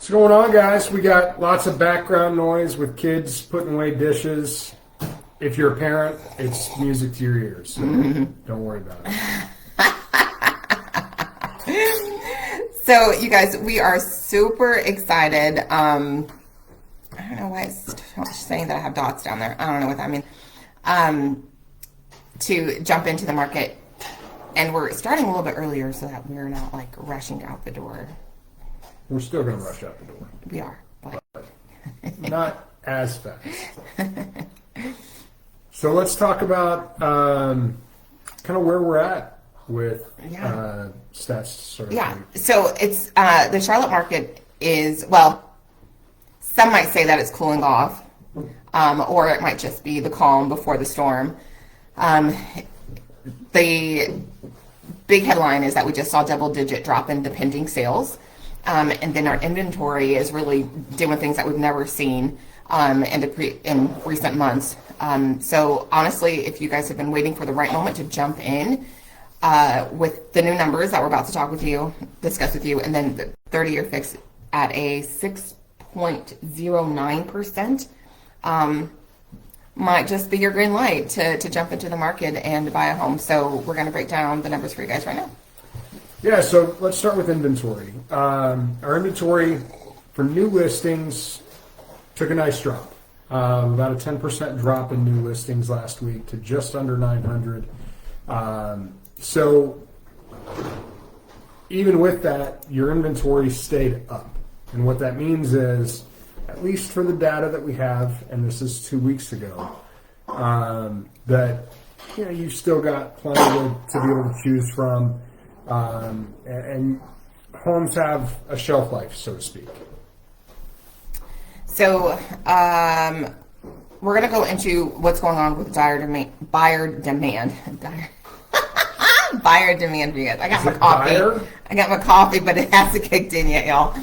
What's going on, guys? We got lots of background noise with kids putting away dishes. If you're a parent, it's music to your ears. So don't worry about it. So, you guys, we are super excited. I don't know why it's saying that I have dots down there. I don't know what that means. To jump into the market. And we're starting a little bit earlier so that we're not like rushing out the door. We're still going to rush out the door. We are, but not as fast. So let's talk about kind of where we're at with stats. So it's the Charlotte market is, well, some might say that it's cooling off, or it might just be the calm before the storm. The big headline is that we just saw double-digit drop in the pending sales. And then our inventory is really doing things that we've never seen in recent months. So honestly, if you guys have been waiting for the right moment to jump in with the new numbers that we're about to discuss with you, and then the 30-year fix at a 6.09%, might just be your green light to jump into the market and buy a home. So we're going to break down the numbers for you guys right now. Yeah, so let's start with inventory. Our inventory for new listings took a nice drop. About a 10% drop in new listings last week to just under 900. So even with that, your inventory stayed up. And what that means is, at least for the data that we have, and this is 2 weeks ago, that you've still got plenty to be able to choose from. And homes have a shelf life, so to speak. So we're going to go into what's going on with buyer demand. Buyer demand. I got my coffee. I got my coffee, but it hasn't kicked in yet, y'all.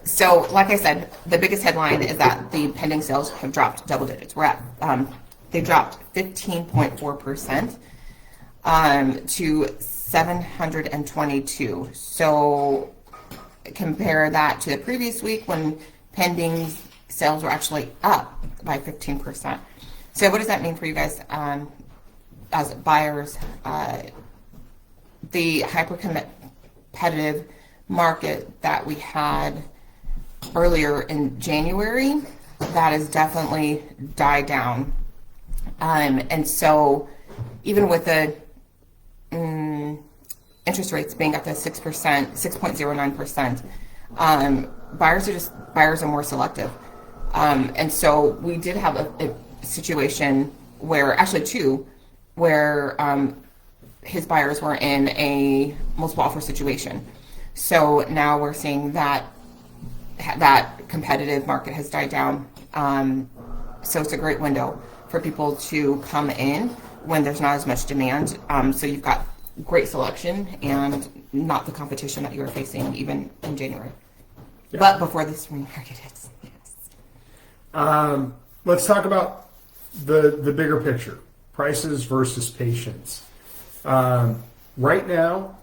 So, like I said, the biggest headline is that the pending sales have dropped double digits. They dropped 15.4% to 722. So compare that to the previous week when pending sales were actually up by 15%. So what does that mean for you guys as buyers? The hyper-competitive market that we had earlier in January, that has definitely died down. And so even with the interest rates being at the 6%, 6.09%, buyers are more selective. And so we did have a situation where, actually two, where his buyers were in a multiple offer situation. So now we're seeing that competitive market has died down. So it's a great window for people to come in when there's not as much demand. So you've got great selection and not the competition that you were facing even in January. Yeah. But before the spring market hits. Yes. Let's talk about the bigger picture. Prices versus patience. Right now,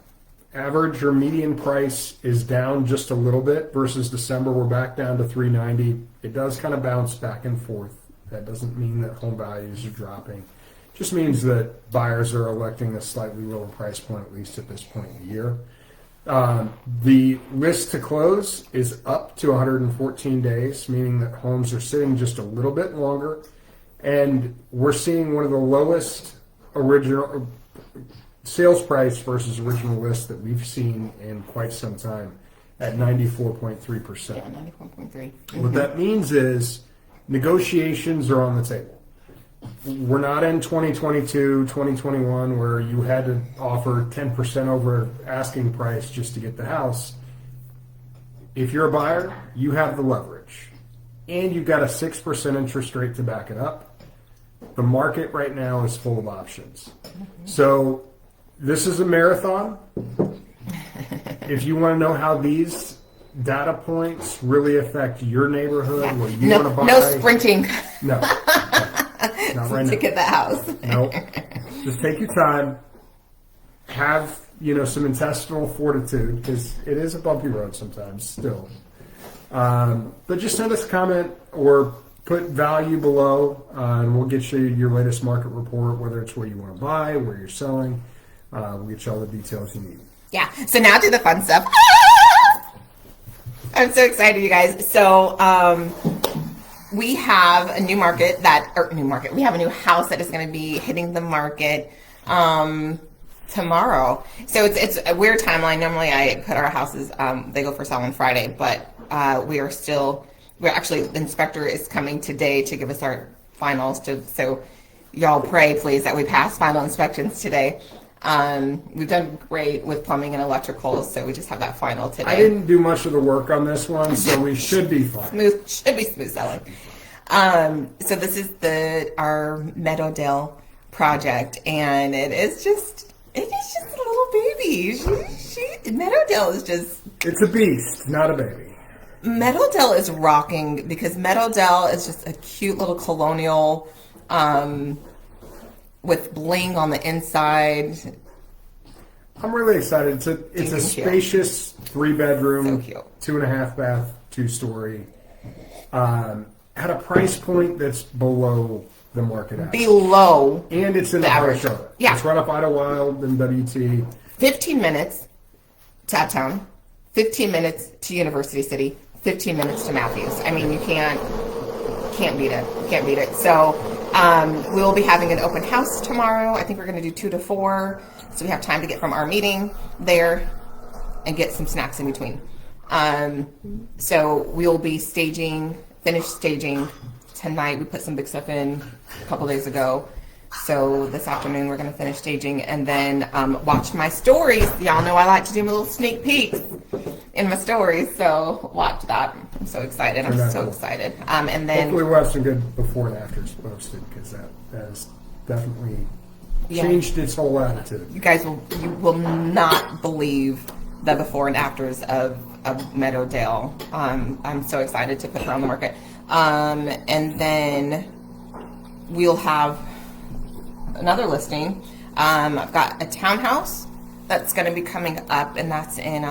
average or median price is down just a little bit versus December. We're back down to 390. It does kind of bounce back and forth. That doesn't mean that home values are dropping. Just means that buyers are electing a slightly lower price point, at least at this point in the year. The list to close is up to 114 days, meaning that homes are sitting just a little bit longer. And we're seeing one of the lowest original sales price versus original list that we've seen in quite some time at 94.3%. Yeah, 94.3. What that means is negotiations are on the table. We're not in 2022, 2021, where you had to offer 10% over asking price just to get the house. If you're a buyer, you have the leverage. And you've got a 6% interest rate to back it up. The market right now is full of options. So this is a marathon. If you want to know how these data points really affect your neighborhood, what you want to buy. No sprinting. No. Not right to now. get the house. Nope. Just take your time. Have some intestinal fortitude, because it is a bumpy road sometimes still. But just send us a comment or put value below, and we'll get you your latest market report, whether it's what you want to buy, where you're selling. We'll get you all the details you need. Yeah. So now do the fun stuff. I'm so excited, you guys. So we have a new market we have a new house that is going to be hitting the market tomorrow. So it's a weird timeline. Normally I put our houses, they go for sale on Friday, but we're actually, the inspector is coming today to give us our finals. So y'all pray, please, that we pass final inspections today. We've done great with plumbing and electrical, so we just have that final today. I didn't do much of the work on this one, so we should be fine. Should be smooth sailing. So this is our Meadowdale project, and it is just a little baby. Meadowdale is just... It's a beast, not a baby. Meadowdale is rocking because Meadowdale is just a cute little colonial with bling on the inside. I'm really excited. It's a spacious 3-bedroom, So cute. 2.5 bath, 2-story, at a price point that's below the market average. Below. And it's in the heart of Charlotte. Yeah. It's right up Idlewild and WT. 15 minutes to Uptown, 15 minutes to University City, 15 minutes to Matthews. I mean, you can't beat it. You can't beat it. So we will be having an open house tomorrow. I think we're going to do 2 to 4. So we have time to get from our meeting there and get some snacks in between. So we'll be finish staging tonight. We put some big stuff in a couple days ago. So this afternoon we're going to finish staging and then watch my stories. Y'all know I like to do my little sneak peeks in my stories. So watch that. I'm so excited. I'm so excited. And then hopefully we'll have some good before and afters posted because that has definitely changed its whole attitude. You guys you will not believe the before and afters of Meadowdale. I'm so excited to put her on the market. And then we'll have another listing. I've got a townhouse that's going to be coming up, and that's in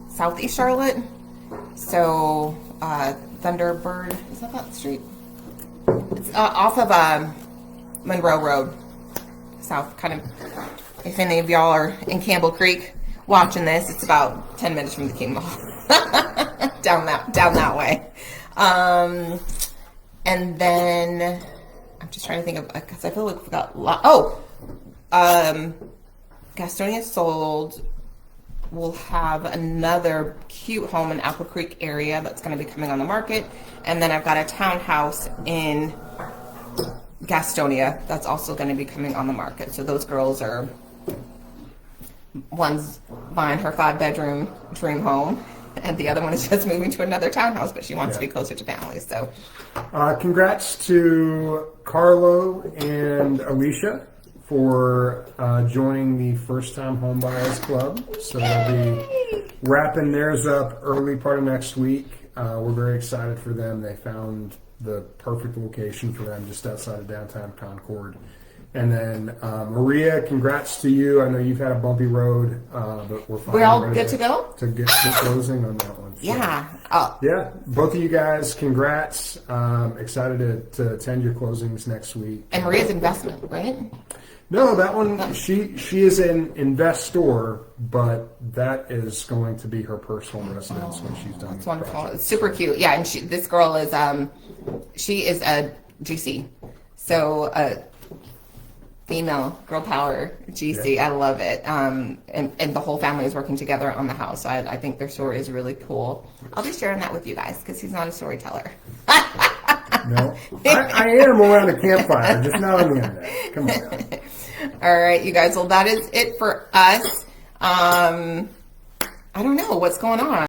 Southeast Charlotte. So Thunderbird, is that street? It's off of Monroe Road, south, kind of. If any of y'all are in Campbell Creek watching this, it's about 10 minutes from the King Mall. down that way. And then I'm just trying to think of, because I feel like we've got Gastonia sold. We'll have another cute home in Apple Creek area that's going to be coming on the market. And then I've got a townhouse in Gastonia that's also going to be coming on the market. So those girls are, one's buying her 5-bedroom dream home, and the other one is just moving to another townhouse, but she wants to be closer to family. So, congrats to Carlo and Alicia for joining the First Time Home Buyers Club. So they'll be wrapping theirs up early part of next week. We're very excited for them. They found the perfect location for them just outside of downtown Concord. And then Maria, congrats to you. I know you've had a bumpy road, but we're finally all ready good to go? to get to closing on that one. So, yeah. yeah, both of you guys, congrats. Excited to attend your closings next week. And Maria's investment, right? No, that one, she is an investor, but that is going to be her personal residence when she's done. It's wonderful. It's super cute. Yeah, and this girl is she is a GC, so female girl power GC. Yeah. I love it. And the whole family is working together on the house. So I think their story is really cool. I'll be sharing that with you guys because he's not a storyteller. No, I am around a campfire, just not on the internet. Come on. All right, you guys. Well, that is it for us. I don't know what's going on.